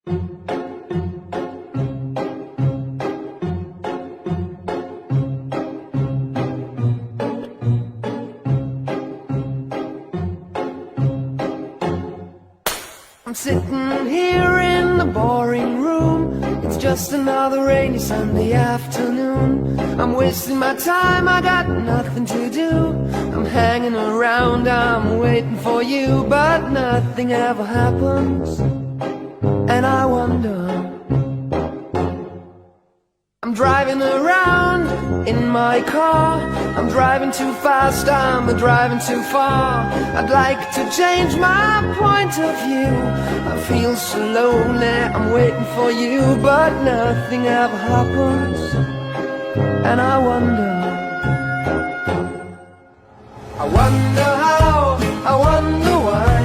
I'm sitting here in the boring room. It's just another rainy Sunday afternoon. I'm wasting my time, I got nothing to do. I'm hanging around, I'm waiting for you, but nothing ever happens. And I wonder, I'm driving around in my car. I'm driving too fast, I'm driving too far. I'd like to change my point of view. I feel so lonely, I'm waiting for you, but nothing ever happens. And I wonder how, I wonder why.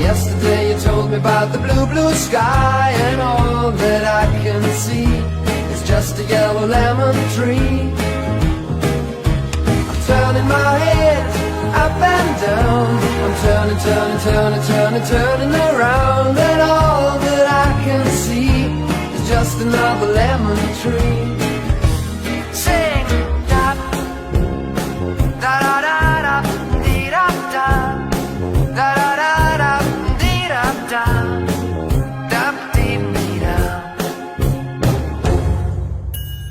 Yesterday you told me about the blue, blue sky, and all that I can see is just a yellow lemon tree. I'm turning my head up and down. I'm turning, turning, turning, turning, turning around, and all that I can see is just another lemon tree.